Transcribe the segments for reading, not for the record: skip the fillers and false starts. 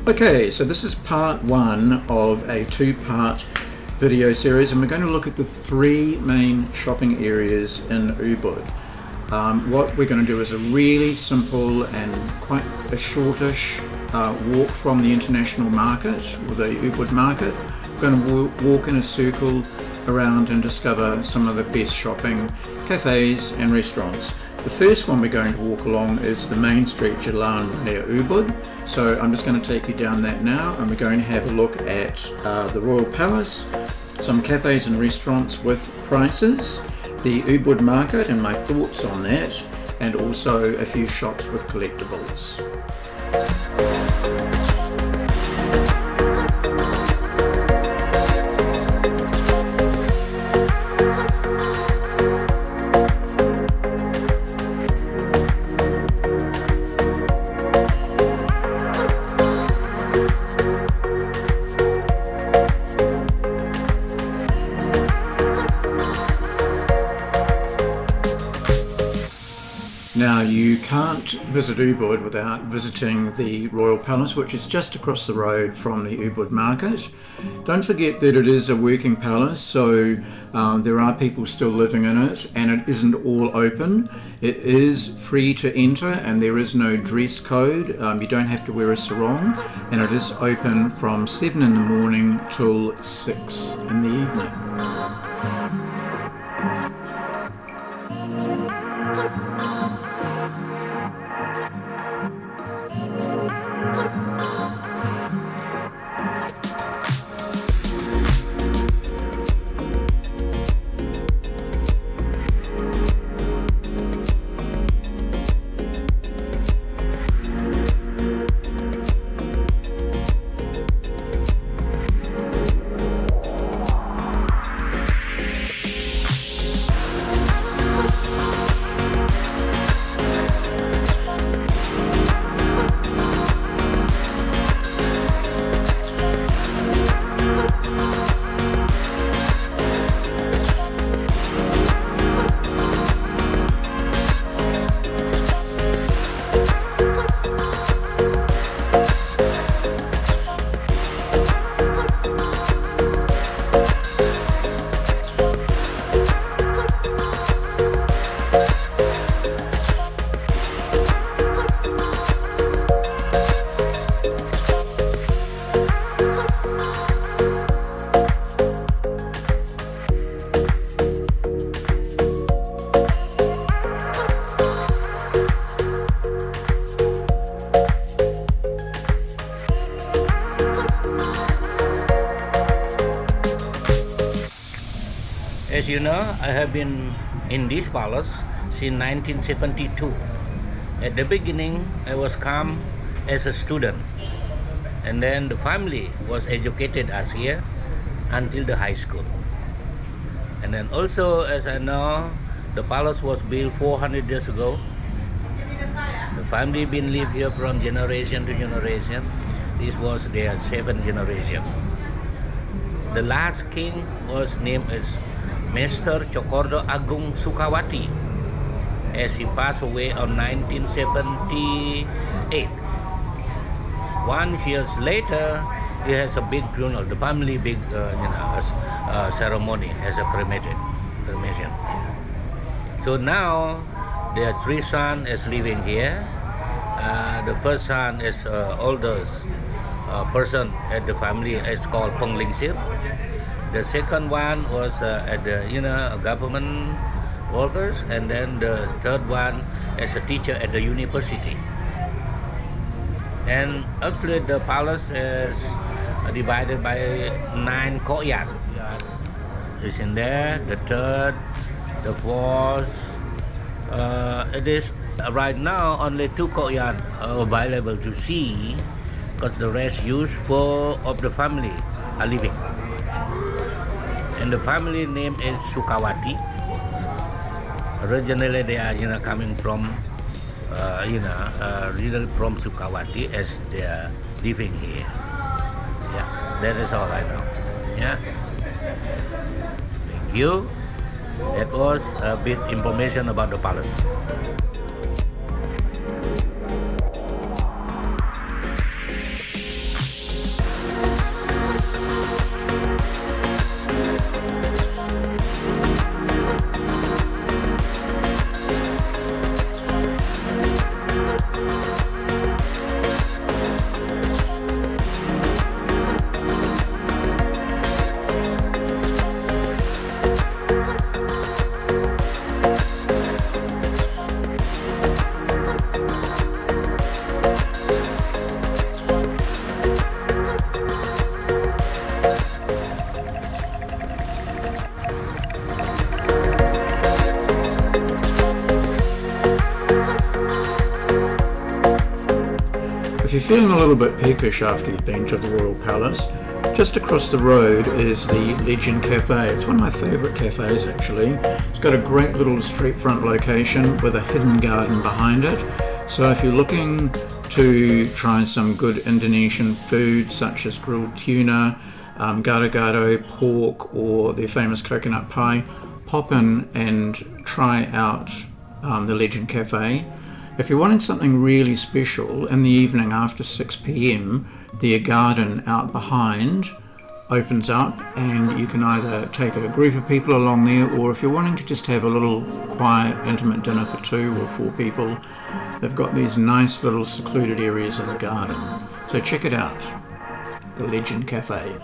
Okay, so this is part one of a two-part video series, and we're going to look at the three main shopping areas in Ubud. What we're going to do is a really simple and quite a shortish walk from the international market, or the Ubud Market. We're going to walk in a circle around and discover some of the best shopping cafes and restaurants. The first one we're going to walk along is the main street, Jalan Raya Ubud. So I'm just going to take you down that now, and we're going to have a look at the Royal Palace, some cafes and restaurants with prices, the Ubud Market and my thoughts on that, and also a few shops with collectibles. Now, you can't visit Ubud without visiting the Royal Palace, which is just across the road from the Ubud Market. Don't forget that it is a working palace, so there are people still living in it, and it isn't all open. It is free to enter, and there is no dress code. You don't have to wear a sarong, and it is open from 7 in the morning till 6 in the evening. As you know, I have been in this palace since 1972. At the beginning, I was come as a student, and then the family was educated us here until the high school. And then also, as I know, the palace was built 400 years ago. The family been live here from generation to generation. This was their 7th generation. The last king was named as Mr. Cokordo Agung Sukawati, as he passed away on 1978. 1 year later, he has a big funeral, the family big ceremony as a cremation. So now their 3 sons is living here. The first son is oldest person at the family is called Penglingsir. The second one was at the government workers, and then the third one as a teacher at the university. And actually the palace is divided by 9 courtyards. Is in there, the third, the fourth. It is right now only 2 courtyards available to see, because the rest used for of the family are living. And the family name is Sukawati. Originally they are coming from originally from Sukawati, as they are living here. Yeah, that is all I know. Yeah. Thank you. That was a bit information about the palace. feeling a little bit peakish after you've been to the Royal Palace, just across the road is the Legend Cafe. It's one of my favourite cafes actually. It's got a great little street front location with a hidden garden behind it. So if you're looking to try some good Indonesian food such as grilled tuna, gado-gado, pork, or their famous coconut pie, pop in and try out the Legend Cafe. If you're wanting something really special, in the evening after 6 p.m, their garden out behind opens up and you can either take a group of people along there, or if you're wanting to just have a little quiet, intimate dinner for 2 or 4 people, they've got these nice little secluded areas in the garden. So check it out, the Legend Cafe.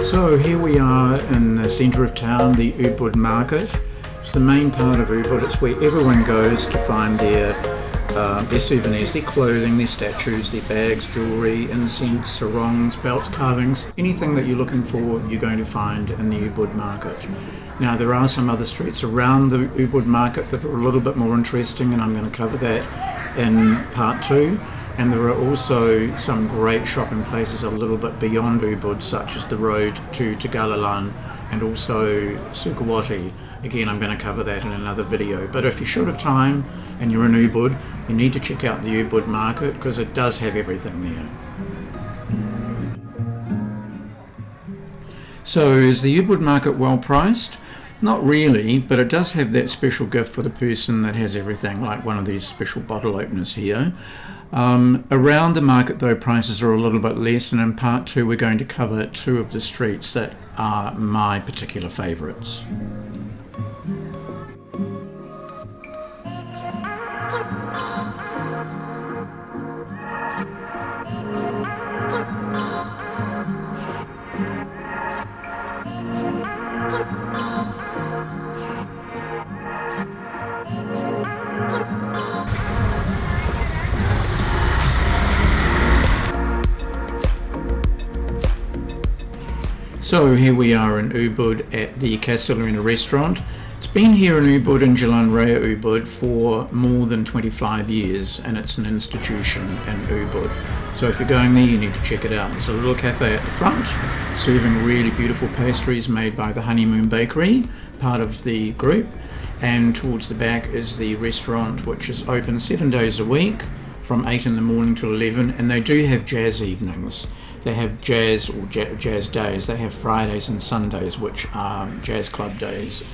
So here we are in the centre of town, the Ubud Market. It's the main part of Ubud. It's where everyone goes to find their souvenirs, their clothing, their statues, their bags, jewellery, incense, sarongs, belts, carvings, anything that you're looking for, you're going to find in the Ubud Market. Now there are some other streets around the Ubud Market that are a little bit more interesting, and I'm going to cover that in part 2. And there are also some great shopping places a little bit beyond Ubud, such as the road to Tegalalan and also Sukawati. Again, I'm going to cover that in another video. But if you're short of time and you're in Ubud, you need to check out the Ubud Market because it does have everything there. So is the Ubud Market well priced? Not really, but it does have that special gift for the person that has everything, like one of these special bottle openers here. Around the market though, prices are a little bit less, and in part 2 we're going to cover 2 of the streets that are my particular favourites. So here we are in Ubud at the culinary restaurant. It's been here in Ubud in Jalan Raya Ubud for more than 25 years, and it's an institution in Ubud. So if you're going there, you need to check it out. There's a little cafe at the front serving really beautiful pastries made by the Honeymoon Bakery, part of the group. And towards the back is the restaurant, which is open 7 days a week from 8 in the morning to 11, and they do have jazz evenings. They have jazz or jazz days. They have Fridays and Sundays, which are jazz club days.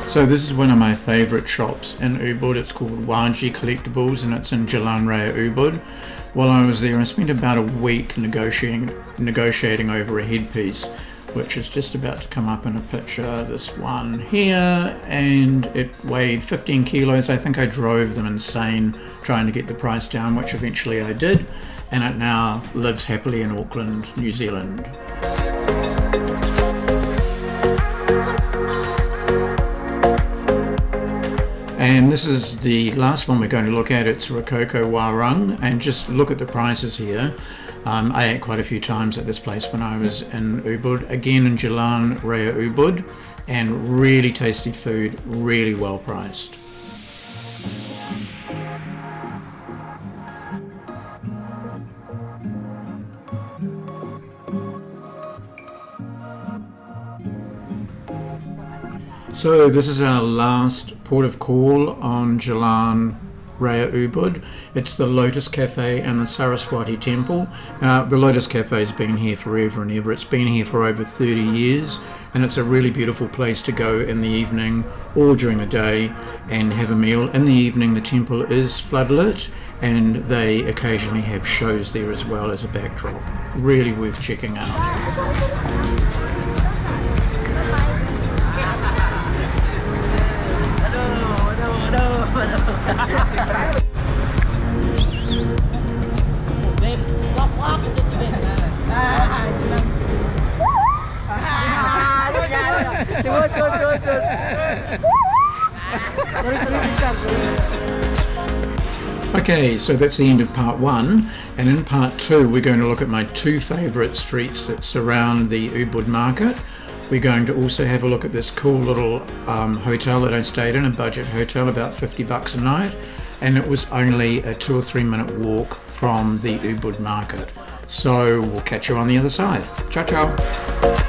So this is one of my favourite shops in Ubud. It's called Waji Collectibles, and it's in Jalan Raya Ubud. While I was there, I spent about a week negotiating over a headpiece, which is just about to come up in a picture, this one here, and it weighed 15 kilos. I think I drove them insane trying to get the price down, which eventually I did, and it now lives happily in Auckland, New Zealand. And this is the last one we're going to look at. It's Rococo Warung, and just look at the prices here. I ate quite a few times at this place when I was in Ubud. Again in Jalan Raya Ubud, and really tasty food, really well priced. So this is our last port of call on Jalan Raya Ubud. It's the Lotus Cafe and the Saraswati Temple. The Lotus Cafe has been here forever and ever. It's been here for over 30 years, and it's a really beautiful place to go in the evening or during the day and have a meal. In the evening the temple is floodlit, and they occasionally have shows there as well as a backdrop. Really worth checking out. Okay, so that's the end of part one, and in part two we're going to look at my two favourite streets that surround the Ubud Market. We're going to also have a look at this cool little hotel that I stayed in, a budget hotel, about $50 a night, and it was only a 2 or 3 minute walk from the Ubud Market. So we'll catch you on the other side. Ciao, ciao.